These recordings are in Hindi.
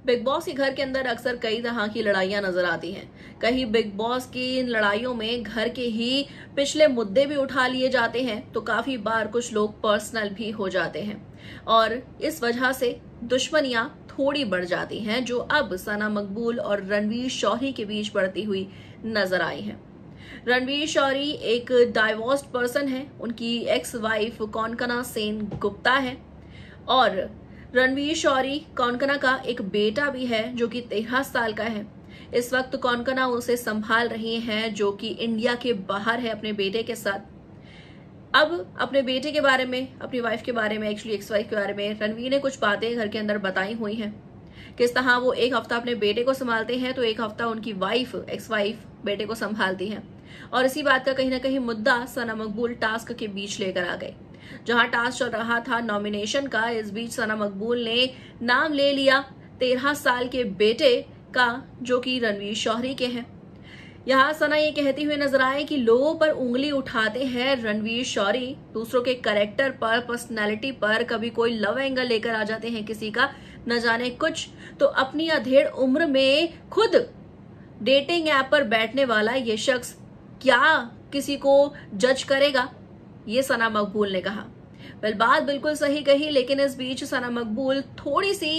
बिग बॉस के घर के अंदर अक्सर कई तरह की लड़ाइयां नजर आती हैं। कहीं बिग बॉस की इन लड़ाइयों में घर के ही पिछले मुद्दे भी उठा लिए जाते हैं, तो काफी बार कुछ लोग पर्सनल भी हो जाते हैं और इस वजह से दुश्मनियां थोड़ी बढ़ जाती हैं, जो अब सना मकबूल और रणवीर शौरी के बीच बढ़ती हुई नजर आई है। रणवीर शौरी एक डाइवोर्स्ड पर्सन है, उनकी एक्स वाइफ कौनकना सेन गुप्ता है और रणवीर शौरी कौनकना का एक बेटा भी है जो कि 13 साल का है। इस वक्त कौनकना उसे संभाल रही हैं, जो कि इंडिया के बाहर है अपने बेटे के साथ। अब अपने बेटे के बारे में, अपनी वाइफ के बारे में, एक्चुअली एक्स वाइफ के बारे में रणवीर ने कुछ बातें घर के अंदर बताई हुई हैं। किस तरह वो एक हफ्ता अपने बेटे को संभालते हैं तो एक हफ्ता उनकी वाइफ, एक्स वाइफ बेटे को संभालती हैं। और इसी बात का कहीं ना कहीं मुद्दा सना मकबूल टास्क के बीच लेकर आ गए। जहां टास्क चल रहा था नॉमिनेशन का, इस बीच सना मकबूल ने नाम ले लिया 13 साल के बेटे का, जो कि रणवीर शौरी के हैं। यहाँ सना ये कहती हुई नजर आए कि लोगों पर उंगली उठाते हैं रणवीर शौरी, दूसरों के कैरेक्टर पर, पर्सनैलिटी पर, कभी कोई लव एंगल लेकर आ जाते हैं किसी का, न जाने कुछ। तो अपनी अधेड़ उम्र में खुद डेटिंग ऐप पर बैठने वाला ये शख्स क्या किसी को जज करेगा, ये सना मकबूल ने कहा। बात बिल्कुल सही कही, लेकिन इस बीच सना मकबूल थोड़ी सी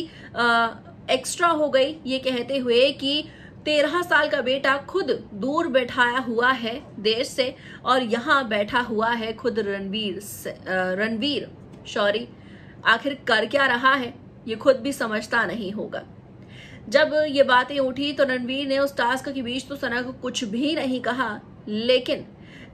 एक्स्ट्रा हो गई ये कहते हुए कि 13 साल का बेटा खुद दूर बैठाया हुआ है देश से और यहाँ बैठा हुआ है खुद रणवीर शौरी। आखिर कर क्या रहा है ये खुद भी समझता नहीं होगा। जब ये बातें उठी तो रणवीर ने उस टास्क के बीच तो सना को कुछ भी नहीं कहा, लेकिन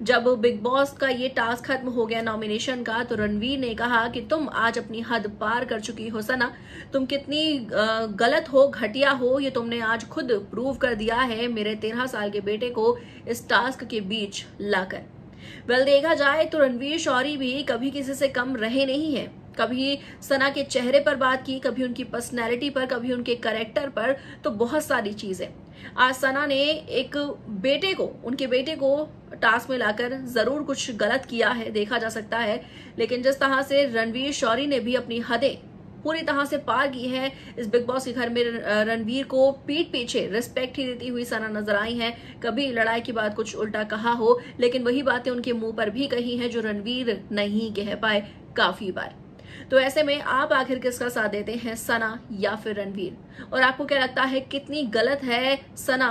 जब बिग बॉस का ये टास्क खत्म हो गया नॉमिनेशन का, तो रणवीर ने कहा कि तुम आज अपनी हद पार कर चुकी हो सना, तुम कितनी गलत हो, घटिया हो, ये तुमने आज खुद प्रूव कर दिया है मेरे 13 साल के बेटे को इस टास्क के बीच लाकर। देखा जाए तो रणवीर शौरी भी कभी किसी से कम रहे नहीं है। कभी सना के चेहरे पर बात की, कभी उनकी पर्सनैलिटी पर, कभी उनके कैरेक्टर पर, तो बहुत सारी चीजें। आज सना ने एक बेटे को, उनके बेटे को टास्क में लाकर जरूर कुछ गलत किया है, देखा जा सकता है, लेकिन जिस तरह से रणवीर शौरी ने भी अपनी हदें पूरी तरह से पार की है, इस बिग बॉस के घर में रणवीर को पीठ पीछे रिस्पेक्ट ही देती हुई सना नजर आई है। कभी लड़ाई की बात कुछ उल्टा कहा हो, लेकिन वही बातें उनके मुंह पर भी कही हैं जो रणवीर नहीं कह पाए काफी बार। तो ऐसे में आप आखिर किसका साथ देते हैं, सना या फिर रणवीर? और आपको क्या लगता है कितनी गलत है सना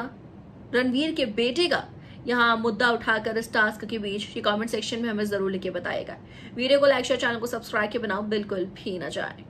रणवीर के बेटे का यहाँ मुद्दा उठाकर इस टास्क के बीच? ये कमेंट सेक्शन में हमें जरूर लिख के बताएगा। वीडियो को लाइक शेयर, चैनल को सब्सक्राइब के बनाओ बिल्कुल भी ना जाए।